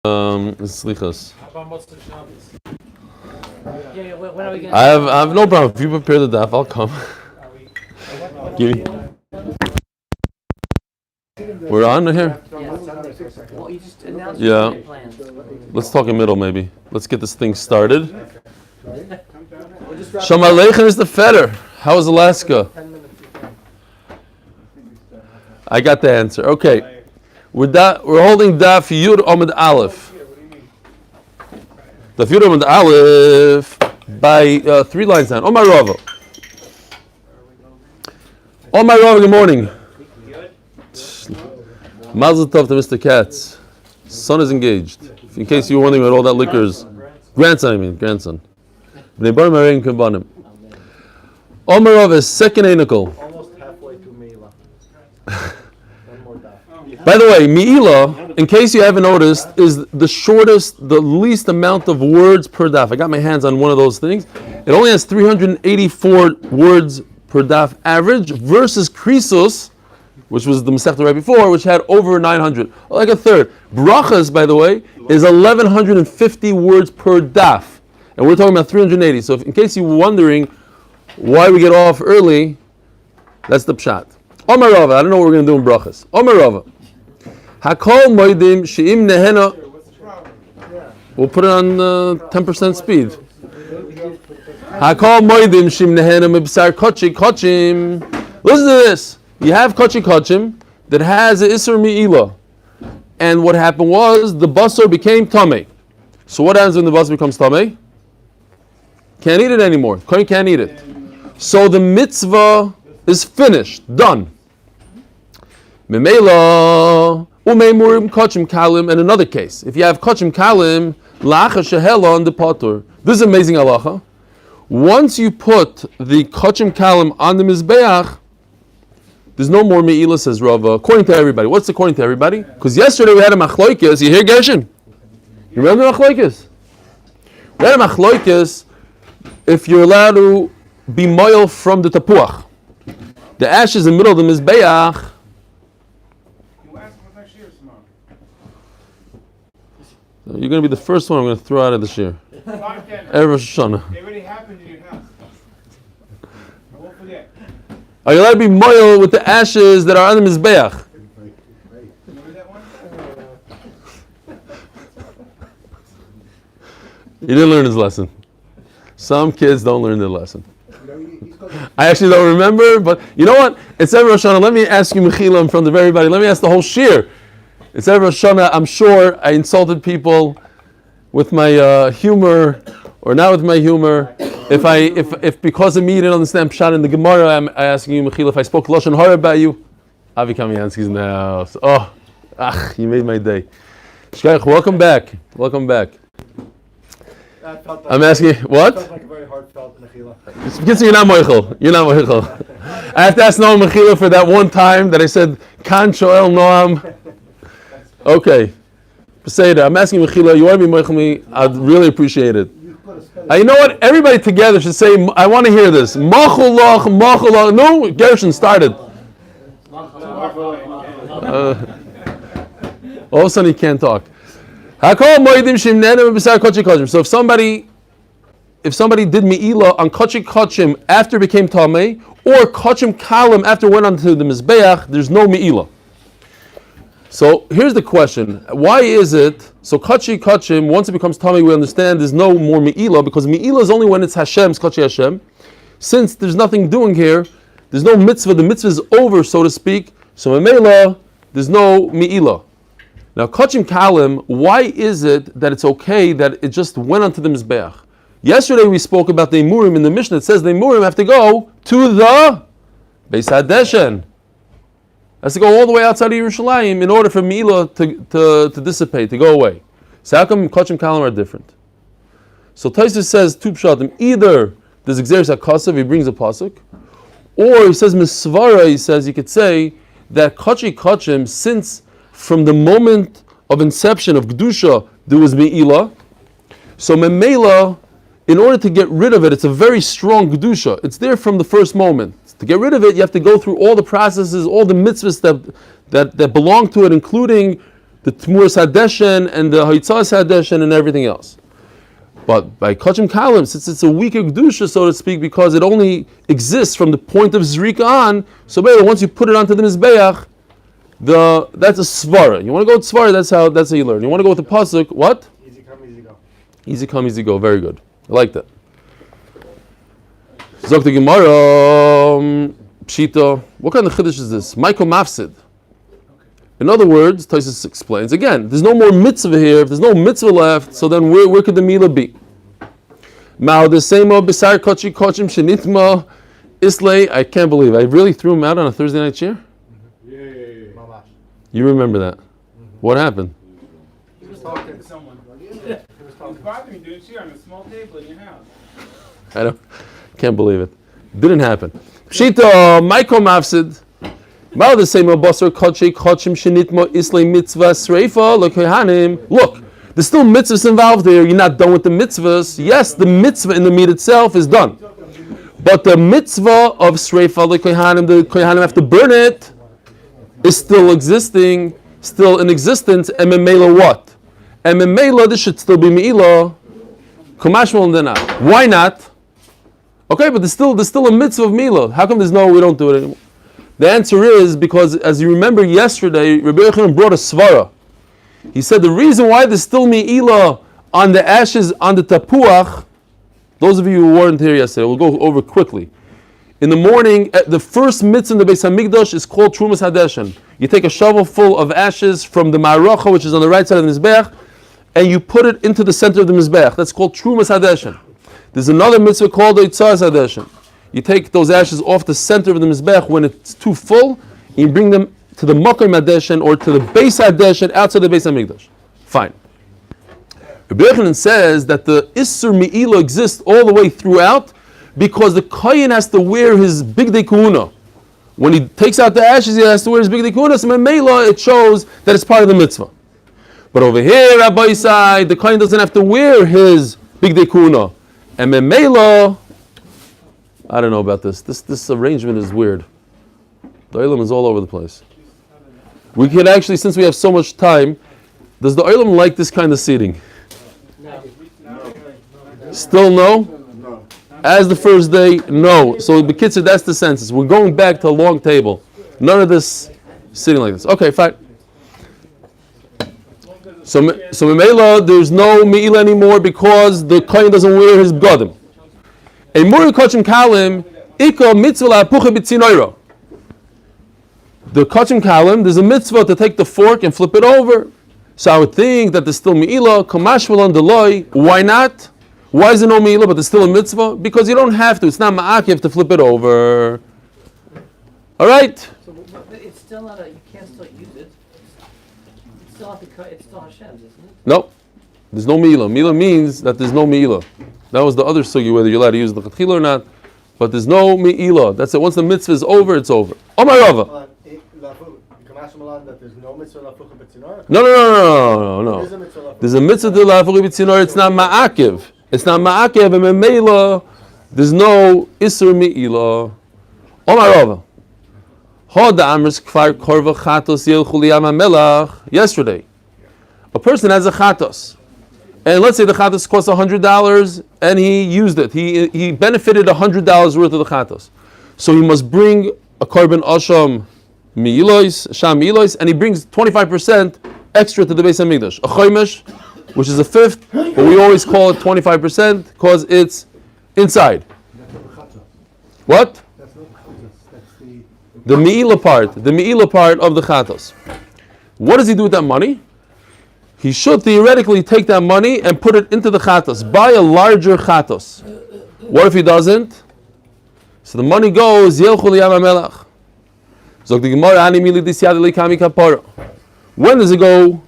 Slichas. When are we gonna I have no problem. If you prepare the daf, I'll come. Give me. We're on here? Well, you just announced Yeah. your plans. Let's talk in middle maybe. Let's get this thing started. Shalom Aleichem is the fetter. How is Alaska? I got the answer. Okay. We're holding Daf Yud Amud Aleph. Daf Yud Amud Aleph by 3 lines down. Omar Rava. Omar Rava, good morning. Mazel tov to Mr. Katz. Son is engaged. In case you were wondering what all that liquor is. Grandson. Bnei Barim Hareim Kabanim. Omar Rava is second Einikel. Almost halfway to Meilah. One more daf. By the way, Meilah, in case you haven't noticed, is the shortest, the least amount of words per daf. I got my hands on one of those things. It only has 384 words per daf average versus Krisos, which was the Masechta right before, which had over 900, like a third. Brachas, by the way, is 1,150 words per daf, and we're talking about 380. So, in case you were wondering why we get off early, that's the pshat. Omar Rava, I don't know what we're going to do in brachas. Omar Rava, Hakol moedim she'im nehena. We'll put it on 10% speed. Hakol moedim she'im nehena mibsar kochim. Listen to this. You have kochim that has an Isser Meilah. And what happened was the basar became tamei. So what happens when the basar becomes tamei? Can't eat it anymore. Kohen can't eat it. So the mitzvah is finished, done. Meilah umeimurim kochim kalim. And another case, if you have kochim kalim, lacha shehela on the patur. This is amazing halacha. Once you put the kochim kalim on the mizbeach, there's no more Meilah, says Rava, according to everybody. What's according to everybody? Because yesterday we had a machloikis. You hear Gershon? You remember the machloikis? We had a machloikis if you're allowed to be moil from the tapuach. The ashes in the middle of the mizbeach. So you're going to be the first one I'm going to throw out of this year. Erev Rosh Hashanah. It already happened in your house. I won't forget. Are you allowed to be moil with the ashes that are on the mizbeach? Remember that one? He didn't learn his lesson. Some kids don't learn their lesson. I actually don't remember, but you know what? It's Erev Rosh Hashanah. Let me ask you, Mechila, in front of everybody. Let me ask the whole shir. It's Erev Rosh Hashanah. I'm sure I insulted people with my humor, or not with my humor. If because of me you didn't understand Pshat in the Gemara, I'm asking you, Mechila, if I spoke Lashon Hara about you. Avi Kamiansky's in the house. You made my day. Shkaich, welcome back. I'm asking, what? Felt like a very heartfelt Mechila. Because you're not moichel. I have to ask Noam Mechila for that one time that I said, Kan Shoel Noam. Okay. Peseda, I'm asking Mechila, you want to be moichel me? I'd really appreciate it. You know what? Everybody together should say, I want to hear this. Machulach. No, Gershon started. All of a sudden he can't talk. So if somebody did Meilah on kochim after it became tamei, or kochim kalim after it went onto the mizbeach, there's no Meilah. So here's the question: why is it so kochim once it becomes tamei, we understand there's no more Meilah, because Meilah is only when it's Hashem's kochi Hashem. Since there's nothing doing here, there's no mitzvah. The mitzvah is over, so to speak. So in Meilah, there's no Meilah. Now, kochim kalim, why is it that it's okay that it just went onto the mizbeach? Yesterday we spoke about the imurim in the Mishnah. It says the imurim have to go to the Beis Hadeshen. Has to go all the way outside of Yerushalayim in order for Meilah to dissipate, to go away. So how come kochim kalim are different? So Tosfos says two pshatim. Either there's Gzeres HaKasav, he brings a pasuk, or he says misvara. He says you could say that kochim, since from the moment of inception of Kedusha, there was Meilah. So Meilah, in order to get rid of it, it's a very strong Kedusha. It's there from the first moment. To get rid of it, you have to go through all the processes, all the mitzvahs that belong to it, including the the Tmuras Hadeshen and the Haitzas Hadeshen and everything else. But by Kachim Kalim, since it's a weaker Kedusha, so to speak, because it only exists from the point of Zrika on, so once you put it onto the Mizbeach, that's a Svara. You want to go with Svara, that's how you learn. You want to go with the Pasuk, what? Easy come, easy go. Easy come, easy go. Very good. I like that. Zok the Gemara, Pshita. What kind of Chiddush is this? Michael Mafsid. In other words, Taisus explains, again, there's no more mitzvah here. If there's no mitzvah left, so then where could the Meilah be? Mao the Semo Besar Kochi Kochim Shenitma Islay. I can't believe I really threw him out on a Thursday night cheer? Yeah. You remember that. What happened? He was talking to someone. He was bothering me doing cheer on a small table in your house. I can't believe it. Didn't happen. Pshita, Michael Mafsid. Mao the same Basar Kochi Kochim Shenitma Islay Mitzvah Sreifa Lokehanim. Look, there's still mitzvahs involved here. You're not done with the mitzvahs. Yes, the mitzvah in the meat itself is done. But the mitzvah of Sreifa Lokehanim, the Kohanim have to burn it, is still existing, still in existence. And Meilah what? And Meilah, this should still be Meilah. Kamashmal and not. Why not? Okay, but there's still a mitzvah of Meilah. How come we don't do it anymore? The answer is because, as you remember yesterday, Rabbi Yochanan brought a svara. He said the reason why there's still Meilah on the ashes on the tapuach. Those of you who weren't here yesterday, we'll go over quickly. In the morning, the first mitzvah in the Beis Hamikdash is called Trumas Hadeshen. You take a shovel full of ashes from the Ma'aracha, which is on the right side of the Mizbeach, and you put it into the center of the Mizbeach. That's called Trumas Hadeshen. There's another mitzvah called Eitzas Hadeshen. You take those ashes off the center of the Mizbeach when it's too full, and you bring them to the Makom Hadeshen or to the Beis Hadeshen outside the Beis Hamikdash. Fine. Rabbi Yochanan says that the Isser Meilah exists all the way throughout, because the Kohen has to wear his Bigdei Kahuna. When he takes out the ashes, he has to wear his Bigdei Kahuna. So in Meilah, it shows that it's part of the mitzvah. But over here, Rabbi side, the Kohen doesn't have to wear his Bigdei Kahuna. And in Meilah, I don't know about this. This arrangement is weird. The Olam is all over the place. We can actually, since we have so much time, does the Olam like this kind of seating? Still no? As the first day, no. So the kids said that's the census. We're going back to a long table. None of this sitting like this. Okay, fine. So Meilah, there's no Meilah anymore because the Kohen doesn't wear his bgadim. A Muri Kochim Kalim, Ika mitzvah la'apucha b'tzinoira. The Kochim Kalim, there's a mitzvah to take the fork and flip it over. So I would think that there's still Meilah, Kamashvalan Deloy. Why not? Why is there no Meilah, but there's still a mitzvah? Because you don't have to. It's not ma'akiv to flip it over. All right? So, but it's still not you can't still use it. It's still not it's still Hashem's, isn't it? No. There's no Meilah. Meilah means that there's no Meilah. That was the other sugi, whether you're allowed to use the chatchila or not. But there's no Meilah. That's it. Once the mitzvah is over, it's over. Omar Rava. No. There's a mitzvah to la'afuchi b'tzinor. It's not ma'akiv. It's not ma'akev, and Meilah, there's no Isser Meilah. Omar Rava. Yesterday, a person has a chatos, and let's say the chatos costs $100, and he used it. He benefited $100 worth of the chatos. So he must bring a korban asham sham mi'ilois, and he brings 25% extra to the Beis Hamikdash. A chomesh, which is a fifth, but we always call it 25% because it's inside. What? The Meilah part of the chatos. What does he do with that money? He should theoretically take that money and put it into the chatos. Buy a larger chatos. What if he doesn't? So the money goes, Yelchu liyam hamelach. Zok the Gemara, ani mili disyad elikami kapara. When does it go?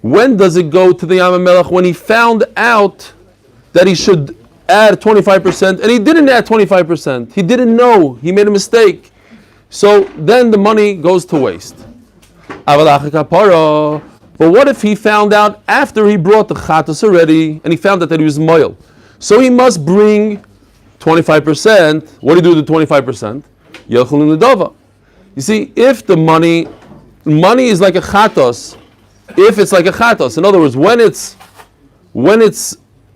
When does it go to the Yam HaMelech? When he found out that he should add 25%, and he didn't add 25%. He didn't know. He made a mistake. So then the money goes to waste. But what if he found out after he brought the chatos already, and he found out that he was moil? So he must bring 25%. What do you do with the 25%? Yelchul in the dava. You see, if the money, money is like a chatos. If it's like a chatos, in other words, when it's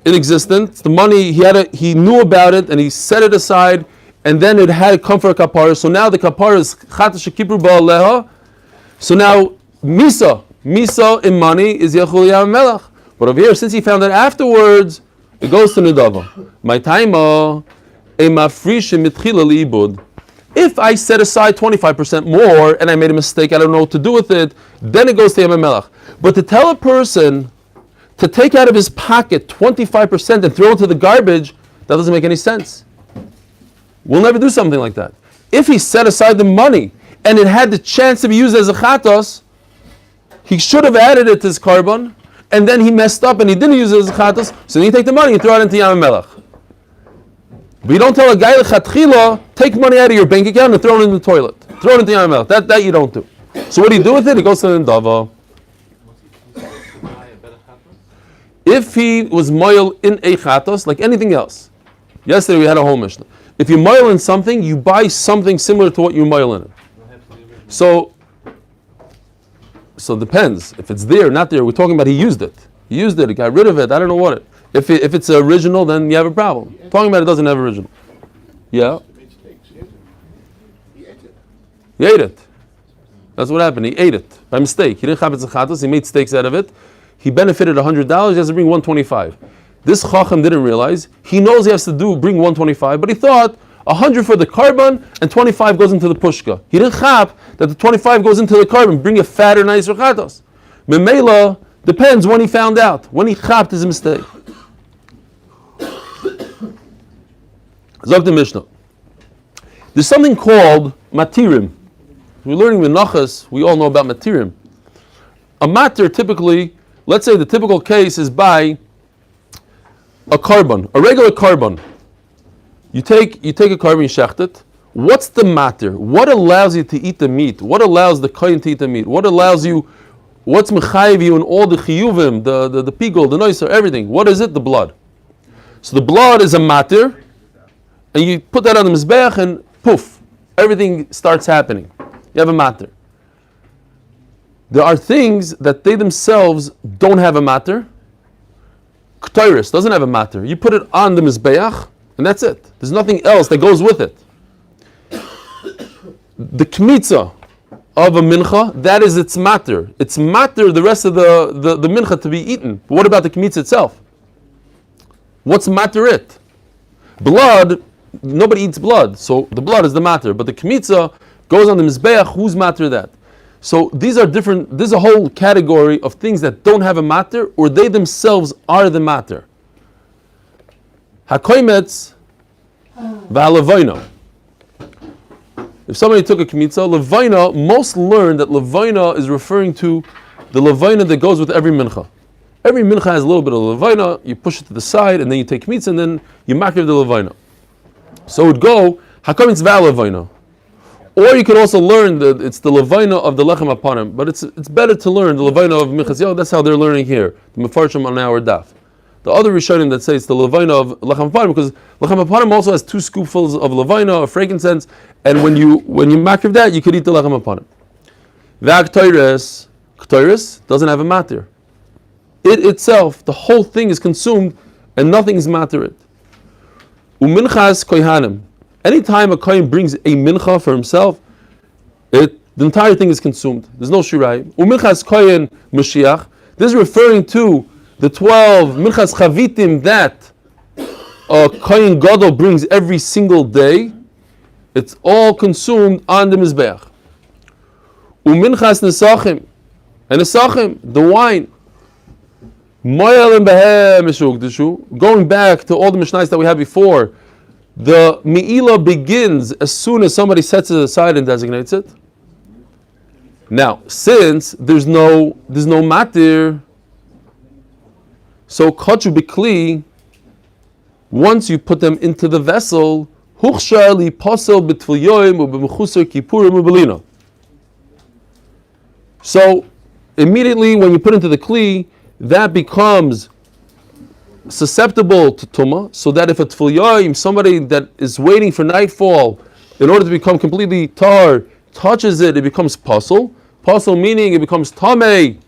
in existence, the money he knew about it and he set it aside, and then it had to come for a kapara. So now the kapara is chatos shekipru ba'aleha. So now misa in money is yachul yam melach. But over here, since he found it afterwards, it goes to nedava. My taima emafrishim mitchila liibud. If I set aside 25% more and I made a mistake, I don't know what to do with it, then it goes to Yam Melach. But to tell a person to take out of his pocket 25% and throw it to the garbage, that doesn't make any sense. We'll never do something like that. If he set aside the money and it had the chance to be used as a chatos, he should have added it to his carbon, and then he messed up and he didn't use it as a chatos, so then you take the money and throw it into Yam Melach. But you don't tell a guy lechatchila, take money out of your bank account and throw it in the toilet. Throw it into Yam Melach. That you don't do. So what do you do with it? It goes to the Ndava. If he was moil in a chatos, like anything else. Yesterday we had a whole Mishnah. If you moil in something, you buy something similar to what you moil in it. So it depends. If it's there, not there, we're talking about he used it. He got rid of it, I don't know what it. If it's original, then you have a problem. Talking about it doesn't have original. Yeah? He ate it. That's what happened. He ate it by mistake. He didn't have it. He made steaks out of it. He benefited $100. He has to bring $125. This chacham didn't realize. He knows he has to bring $125, but he thought $100 for the carbon and $25 goes into the pushka. He didn't chap that the $25 goes into the carbon. Bring a fatter, nicer chatos. Meilah depends when he found out. When he chapped his mistake. Zog the Mishnah. There's something called matirim. We're learning Menachas, we all know about matirim. A matir typically, let's say the typical case is by a carbon, a regular carbon. You take a carbon, you shecht it. What's the matir? What allows you to eat the meat? What allows the kohen to eat the meat? What allows you, what's mechayiv you in all the chiyuvim, the pigul, the noiser, everything? What is it? The blood. So the blood is a matir. And you put that on the mizbeach and poof, everything starts happening. You have a matter. There are things that they themselves don't have a matter. Ktoiris doesn't have a matter. You put it on the mizbeach and that's it. There's nothing else that goes with it. The kmitza of a mincha, that is its matter. It's matter the rest of the mincha to be eaten. But what about the kmitza itself? What's matter it? Blood. Nobody eats blood, so the blood is the matter. But the kmitza goes on the mizbeach. Who's matter that? So these are different. There's a whole category of things that don't have a matter, or they themselves are the matter. Hakoimetz va'levayna. If somebody took a kmitza, levayna, most learn that levayna is referring to the levayna that goes with every mincha. Every mincha has a little bit of levayna. You push it to the side, and then you take kmitza, and then you makriv the levayna. So it would go hakomitz va'levayna, or you could also learn that it's the levayna of the lechem apanim. But it's better to learn the levayna of minchas yom. That's how they're learning here. The mefarshim on our daf. The other rishonim that say it's the levayna of lechem apanim, because lechem apanim also has 2 scoopfuls of levayna, of frankincense, and when you makriv that, you could eat the lechem apanim. Ktoiris doesn't have a matir. It itself, the whole thing is consumed, and nothing is matir it. Uminchas kohanim. Anytime a kohen brings a mincha for himself, the entire thing is consumed. There's no shirai. Uminchas kohen Mashiach. This is referring to the 12 minchas chavitim that a kohen gadol brings every single day. It's all consumed on the mizbeach. Uminchas nesachim, and nesachim, the wine. Going back to all the Mishnahs that we had before, the Meilah begins as soon as somebody sets it aside and designates it. Now, since there's no matir, so kachu bikli, once you put them into the vessel, huchshar li pasel b'tfil yoim u'b'mechusar kippurim u'belina. So immediately when you put into the kli, that becomes susceptible to tumah, so that if a tfil yoim, somebody that is waiting for nightfall in order to become completely tar, touches it, it becomes puzzle. Pasul meaning it becomes tamei,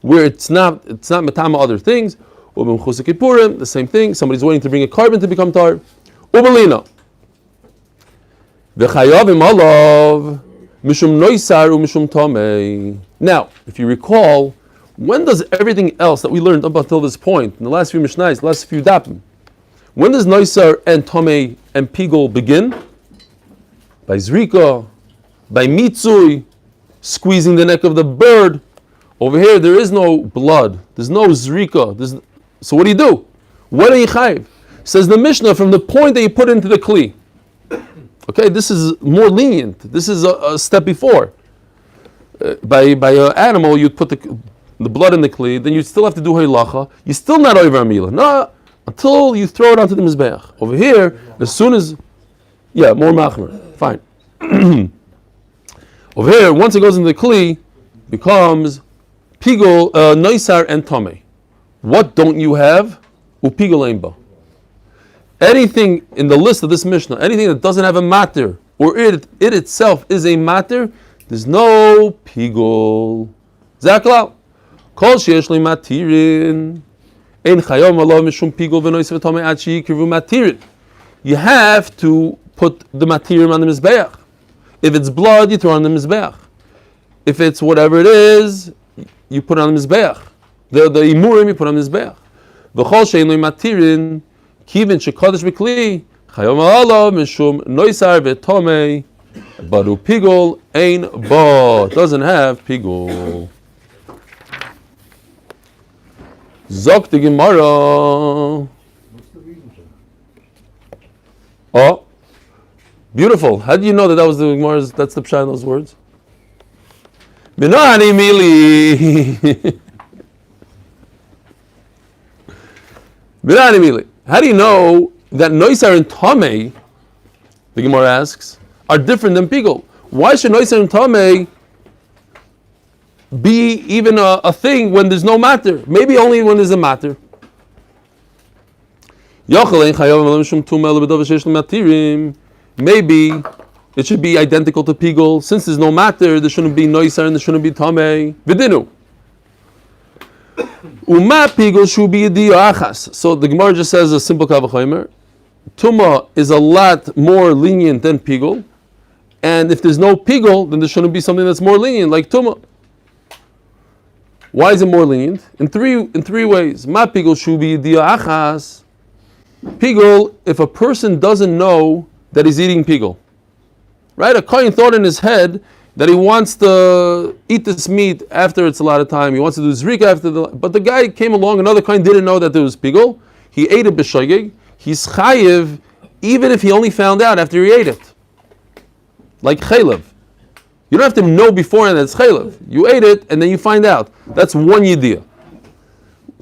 where it's not metama other things. Ubim Kipurim, the same thing. Somebody's waiting to bring a carbon to become tar. Ubelina. V'chayavim alav mishum noisar u'mishum tamei. Now, if you recall, when does everything else that we learned up until this point, in the last few mishnayos, the last few dapim, when does noisar and tamei and pigol begin? By zrika, by mitzui, squeezing the neck of the bird. Over here, there is no blood. There's no zrika. So what do? What are you chayiv? Says the Mishnah, from the point that you put into the kli. Okay, this is more lenient. This is a step before. By an animal, you'd put the blood in the kli, then you still have to do haylacha. You're still not over Meilah. No, until you throw it onto the mizbeach. Over here, as soon as, more machmer. Fine. Over here, once it goes into the kli, becomes pigol, noisar and tamei. What don't you have? Upigol ein ba. Anything in the list of this Mishnah, anything that doesn't have a matter, or it itself is a matter, there's no pigol. Zaklau. Kol sheyesh li matirin. Ein chayom alav mishum pigol v'nois v'tamei ad sheyikrivu matirin. You have to put the matirim on the mizbeach. If it's blood, you throw it on the mizbeach. If it's whatever it is, you put it on the mizbeach. The imurim you put on the mizbeach. V'chol she'ein lo matirin kivin shekadosh b'kli chayom alav mishum noisar v'tamei baru pigol ein ba. Doesn't have pigol. Zok the Gemara. Oh, beautiful. How do you know that was the Gemara's? That's the pshat in those words. Binani mili. Binani mili. How do you know that noisar and tamei, the Gemara asks, are different than pigol? Why should noisar and tamei be even a thing when there's no matter? Maybe only when there's a matter. Maybe it should be identical to pigol. Since there's no matter, there shouldn't be noisar and there shouldn't be tamei. Vidinu. Uma pigol should be achas. So the Gemara just says a simple kavachomer. Tuma is a lot more lenient than pigol, and if there's no pigol, then there shouldn't be something that's more lenient like tuma. Why is it more lenient? In three ways. Ma pigol should be achas. Pigol, if a person doesn't know that he's eating pigol, right? A kohen thought in his head that he wants to eat this meat after it's a lot of time. He wants to do zrika after but the guy came along, another kohen didn't know that there was pigol. He ate it b'shogeg. He's chayiv, even if he only found out after he ate it. Like chaylev. You don't have to know beforehand that it's chaylev. You ate it and then you find out. That's one yidiyah.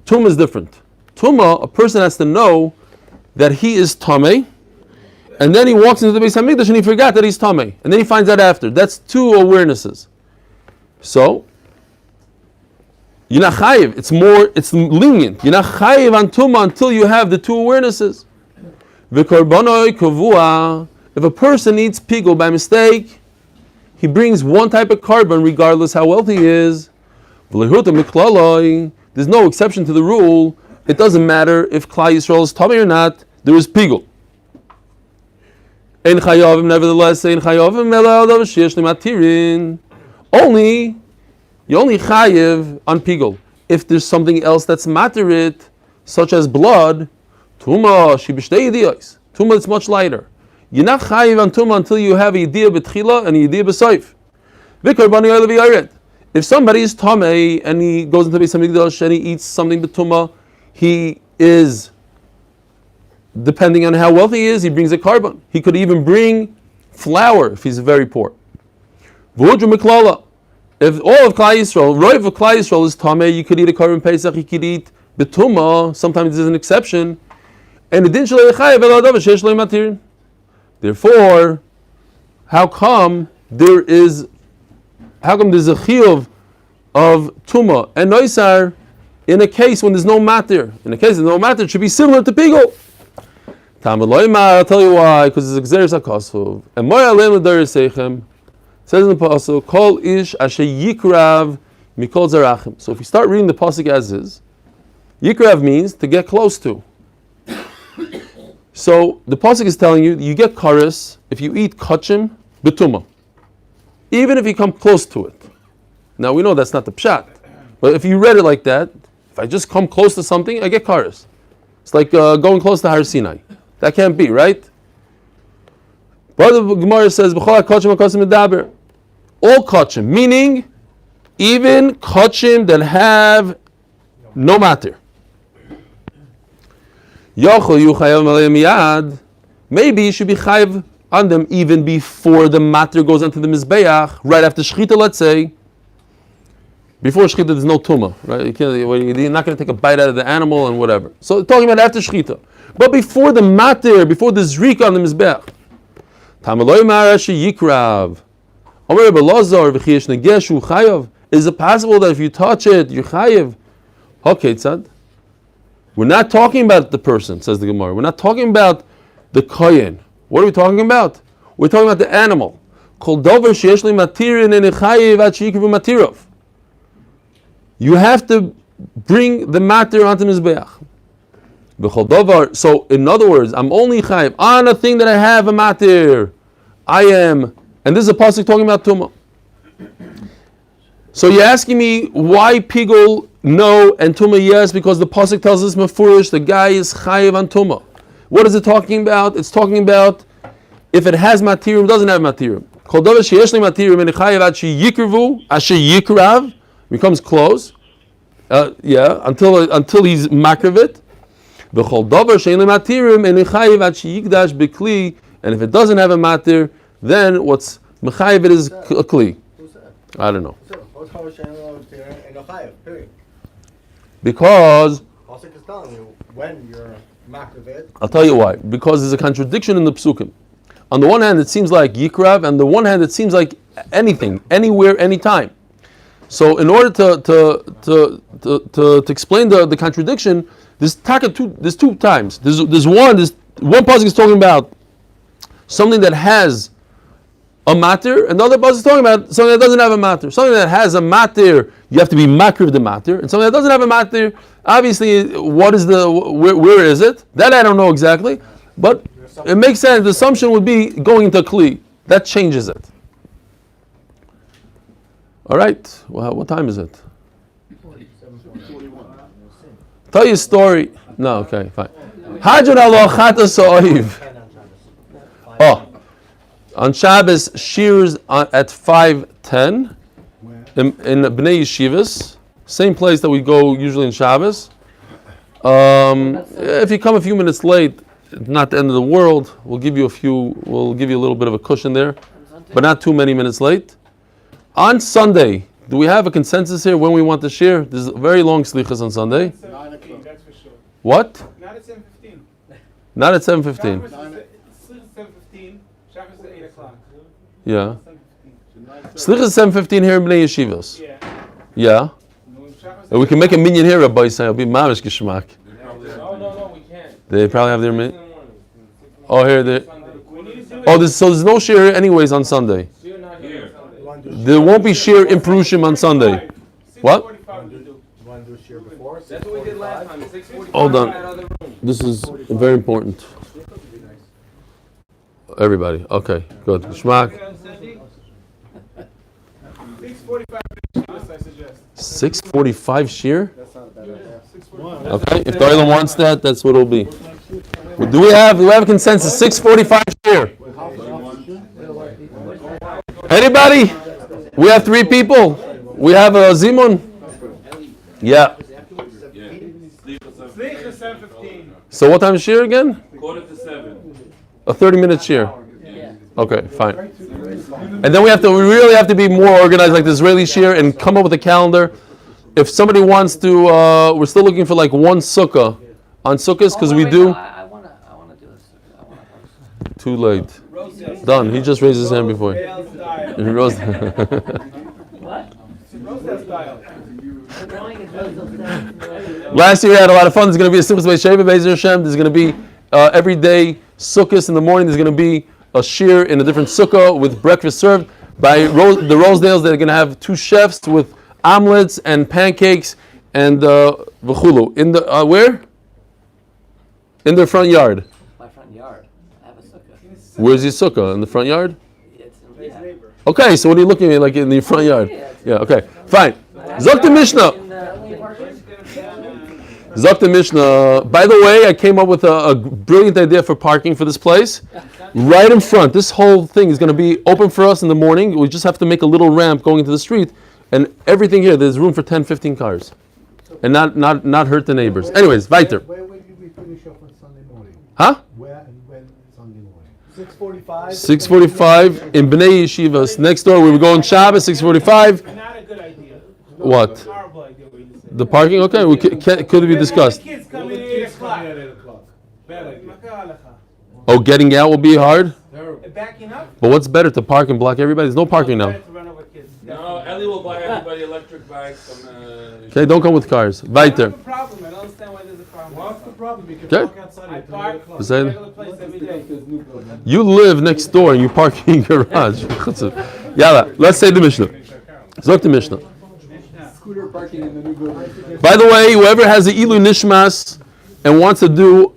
Tumah is different. Tumah, a person has to know that he is tamei, and then he walks into the Beis Hamikdash and he forgot that he's tamei, and then he finds out after. That's two awarenesses. So you're not chayiv. It's lenient. You're not chayiv on tumah until you have the two awarenesses. V'korbanoi kavua. If a person eats pigol by mistake, he brings one type of carbon regardless how wealthy he is. There's no exception to the rule. It doesn't matter if Klal Yisrael is tamei or not. There is pigol. Ein chayavim, nevertheless, ein chayavim ela sheyesh lematirin. You only chayiv on pigol if there's something else that's materit, such as blood. Tuma she b'shtei yediyos. Tuma is much lighter. You're not chayiv on tuma until you have a yediyah b'tchila and a yediyah b'soif. V'korbani oil v'yared. If somebody is tamei and he goes into Beis Hamikdash and he eats something b'tuma, he is, depending on how wealthy he is, he brings a carbon. He could even bring flour if he's very poor. V'udru miklala. If all of Klal Yisrael, Roiv of Klal Yisrael is tamei, you could eat a carbon pesach, you could eat betuma. Sometimes there's an exception. And it didn't shalei chayev eladav sheyesh lo matirin. Therefore, how come there's a chiyuv of tuma and noisar in a case when there's no matter? In a case there's no matter, it should be similar to pigol. I'll tell you why, because it's a gzeres hakasuv. And moya leim l'daris seichem. says in the pasuk, Kol ish asher yikrav mikol zarachim. So if you start reading the pasuk as is, yikrav means to get close to. So the pasuk is telling you you get kares if you eat kachim betuma, even if you come close to it. Now we know that's not the pshat, but if you read it like that, if I just come close to something, I get kares. It's like going close to Har Sinai. That can't be, right? But the Gemara says, "B'chol kachim hakasim medaber." All kachim, meaning even kachim that have no matter. Maybe you should be chayav on them even before the matter goes into the mizbeach, right after shechita, let's say. Before shechita, there's no tumah, right? You're not going to take a bite out of the animal and whatever. So talking about after shechita. But before the matter, before the zrika on the mizbeach. Is it possible that if you touch it, you're chayav? Okay, tzad. We're not talking about the person, says the Gemara. We're not talking about the kohen. What are we talking about? We're talking about the animal. You have to bring the matter onto mizbeach. So, in other words, I'm only chayiv on a thing that I have a matter. I am, and this is a pasuk talking about tumah. So you're asking me why pigul no and tumah yes, because the pasuk tells us mafurish the guy is chayiv on tumah. What is it talking about? It's talking about if it has matirim, doesn't have matirim. Kol davar sheyesh li matirim and chayiv ad sheyikrivu asher yikrav becomes close. Until he's makravit. V'chol davar shein li matirim and chayiv ad sheyikdash bekli. And if it doesn't have a matir, then what's mechayiv it is a kli. I don't know. Because when you're makravit. I'll tell you why. Because there's a contradiction in the psukim. On the one hand, it seems like yikrav, and on the one hand, it seems like anything, anywhere, anytime. So, in order to explain the contradiction, there's two times. There's one pasuk is talking about something that has a matter, and the other pasuk is talking about something that doesn't have a matter. Something that has a matter, you have to be makriv the matter, and something that doesn't have a matter, obviously, where is it? That I don't know exactly, but it makes sense. The assumption would be going into kli. That changes it. All right. Well, what time is it? Tell you a story. No, okay, fine. Hajjun alochata so'iv. Oh, on Shabbos, shears at 5:10 in Bnei Yeshivas, same place that we go usually in Shabbos. If you come a few minutes late, it's not the end of the world. We'll give you a little bit of a cushion there, but not too many minutes late. On Sunday, do we have a consensus here when we want to share? There's a very long slichas on Sunday. 7:15, that's for sure. What? Not at 7:15. Not at 7:15. Slichas 7:15. Shabbos at 8 o'clock. Yeah. 7:15. Slichas 7:15 here in Bnei Yeshivas. Yeah. Yeah. And we can make a minyan here, Rabbi Say. It'll be mamish geschmack. No, we can't. They probably have their In minyan. the morning. Oh, here they. We need to do it. Oh, so there's no shir anyways on Sunday. You're not here. There won't be shir in Perushim on Sunday. What? 6:45 we do. You want to do shir before? That's what we did last time. 6:45. Hold on. in that other room. This is very important. Everybody. Okay, good. Geschmack. 6:45 Shabbos, I suggest. 6:45 shir? That's not bad. Okay, if the Olam wants that, that's what it'll be. Do we have a consensus? 6:45 shir. Anybody? We have 3 people. We have a Zimun. Yeah. Slichas 7:15. So what time is shir again? 6:45. A 30-minute shir. Okay, fine. And then we really have to be more organized like the Israeli shir and come up with a calendar. If somebody wants to, we're still looking for like one sukkah on sukkahs because we do. I want to do this. Too late. Done. He just raised his hand before. He rose. What? Rosa style. The drawing is Roosevelt. Last year we had a lot of fun. There's going to be a Simchas Be'Sheva Be'ezer Hashem. There's going to be every day sukkahs in the morning. There's going to be a shir in a different sukkah with breakfast served. By the Rosedales, they're going to have 2 chefs with omelets and pancakes and v'chulu. In the where? In their front yard. My front yard. I have a sukkah. Where's your sukkah? In the front yard? It's yeah. Okay, so what are you looking at, like in the front yard? Yeah, okay, fine. Zok the Mishnah. Zok the Mishnah. By the way, I came up with a brilliant idea for parking for this place. Right in front. This whole thing is going to be open for us in the morning. We just have to make a little ramp going into the street. And everything here, there's room for 10, 15 cars. And not hurt the neighbors. Anyways, weiter. Where will you be finished up on Sunday morning? Huh? Where and when Sunday morning? 6:45. 6:45 in Bnei Yeshivas. Next door, we were going Shabbos, 6:45. Not a good idea. What? Horrible idea what you said. The parking? Okay, we could it be discussed? Kids come in at 8 o'clock. Bad idea. Oh, getting out will be hard? Backing up? But what's better, to park and block everybody? There's no parking now. Better to run over kids. No, Eli will buy everybody electric bikes. Okay, don't come with cars. I Weiter. have a problem. I don't understand why there's a problem. What's the problem? You can Okay. park outside I at 9 park o'clock. Is that- regular place every day. You live next door and you park in your garage. Yalla, let's say the Mishnah. Zok the Mishnah. Scooter parking in the new building. By the way, whoever has the Ilu Nishmas and wants to do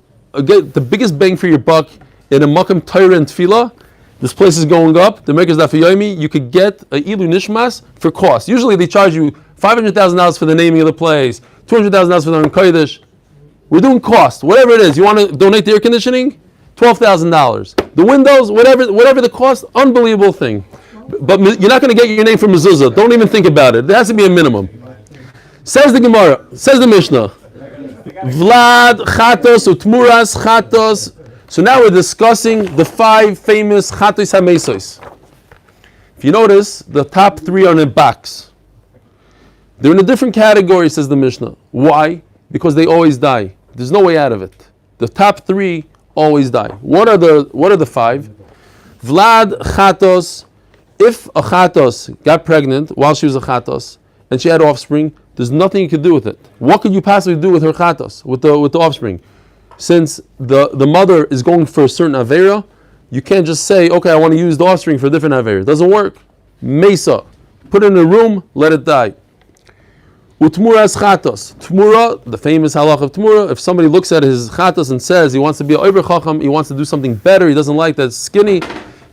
get the biggest bang for your buck in a Makam Torah and Tefillah, this place is going up. The makers Daf Yomi, you could get a Ilu Nishmas for cost. Usually they charge you $500,000 for the naming of the place, $200,000 for the Kodesh. We're doing cost, whatever it is. You want to donate the air conditioning? $12,000. The windows, whatever the cost, unbelievable thing. But you're not going to get your name from mezuzah. Don't even think about it. There has to be a minimum. Says the Gemara, says the Mishnah. Vlad chatos utmuras chatos. So now we're discussing the 5 famous chatos hamesos. If you notice, the top 3 are in a box. They're in a different category, says the Mishnah. Why? Because they always die. There's no way out of it. The top 3 always die. What are the 5? Vlad chatos. If a chatos got pregnant while she was a chatos and she had offspring, there's nothing you could do with it. What could you possibly do with her chatos, with the offspring? Since the mother is going for a certain avera, you can't just say, okay, I want to use the offspring for a different avera. It doesn't work. Mesa, put it in a room, let it die. Utmura's chatos. Tmura, the famous halach of Tmura, if somebody looks at his chatos and says he wants to be an oiber chacham, he wants to do something better, he doesn't like that skinny,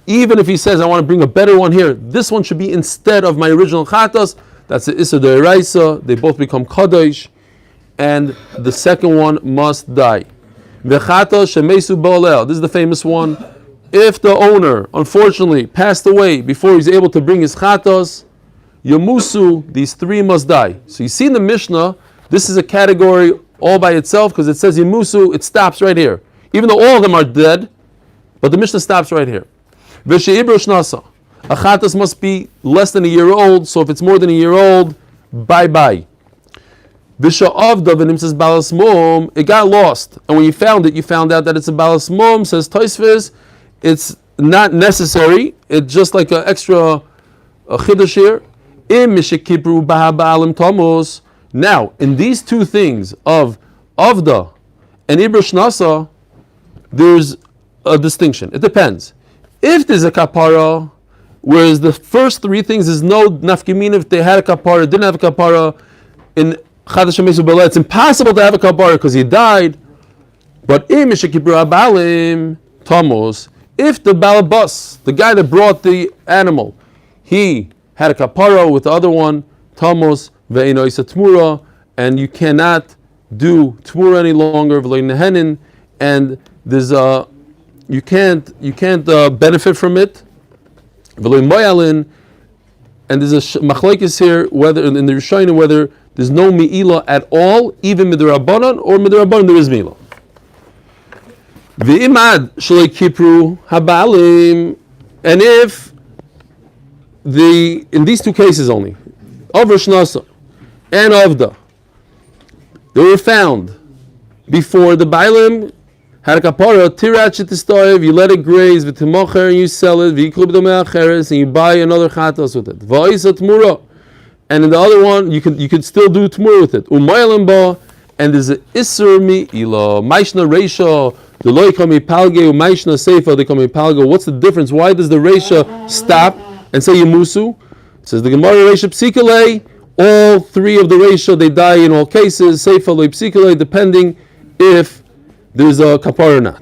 even if he says, I want to bring a better one here, this one should be instead of my original chatos. That's the Issa Deiraisa. They both become Kadosh. And the second one must die. V'chatos shemesu bo'olel. This is the famous one. If the owner, unfortunately, passed away before he's able to bring his chatos, Yamusu, these 3 must die. So you see in the Mishnah, this is a category all by itself because it says Yamusu, it stops right here. Even though all of them are dead, but the Mishnah stops right here. V'she'ibro shnasa. A chatas must be less than a year old, so if it's more than a year old, bye-bye. V'sha'avda v'nim says balas mum, it got lost. And when you found it, you found out that it's a balas mum, says Tosfos, it's not necessary, it's just like an extra chidush here. Im mishekipru baha ba'alim tamos. Now, in these 2 things of avda and ibro shnasa, there's a distinction. It depends. If there's a kapara, whereas the first 3 things is no nafkimin, if they had a kapara, didn't have a kapara, in Chadash HaMesu B'Leil, it's impossible to have a kapara because he died. But im mishekipru abalim tamos, if the balabas, the guy that brought the animal, he had a kapara with the other one, tamos ve'ino isa tmura, and you cannot do tmura any longer, v'lo nehenin, and there's you can't benefit from it. V'lo moyalin, and there's a machlokes here whether in the Rishonim whether there's no Meilah at all, even midrabanan or midrabanan there is Meilah. V'imad shalei kipru habalim, and if in these 2 cases only, of Rosh Nasa and Avda, they were found before the Bailim had a kapara, tirat shetistoyev, you let it graze, v'timocher, and you sell it, v'yiklub domei acheres, and you buy another chatas with it. V'oisa tmura, and in the other one, you could still do tmura with it. U'mayalim ba, and there's an isur mi'ila, maishna reisha, the loy kami palge, u'maishna seifa, they kami palge. What's the difference? Why does the reisha stop? and say Yemusu. It says the Gemara Reisha Psikale, all three of the Reisha, they die in all cases, Seifa Lo Psikale, depending if there's a kapar or not.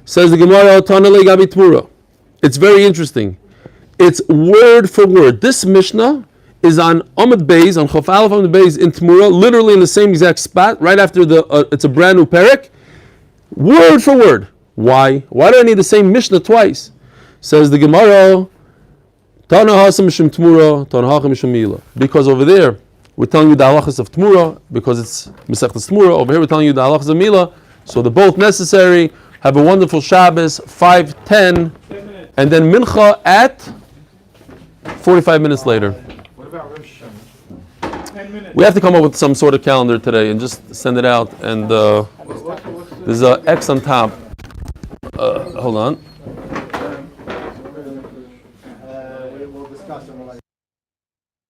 Says the Gemara, Tanale Gabi Tmura. It's very interesting. It's word for word. This Mishnah is on Amud Beis, on Chof Aleph Amud Beis in Tmura, literally in the same exact spot, right after it's a brand new parak. Word for word. Why? Why do I need the same Mishnah twice? Says the Gemara, Tana Hasam Mishum Tmura, Tana Hacham Mishum Meilah. Because over there, we're telling you the halachas of Tmura, because it's Mesechtas Tmura. Over here, we're telling you the halachas of Meilah. So they're both necessary. Have a wonderful Shabbos, 5:10, and then Mincha at 45 minutes later. What about Rosh Hashanah? 10 minutes. We have to come up with some sort of calendar today and just send it out. And there's a X on top. Hold on.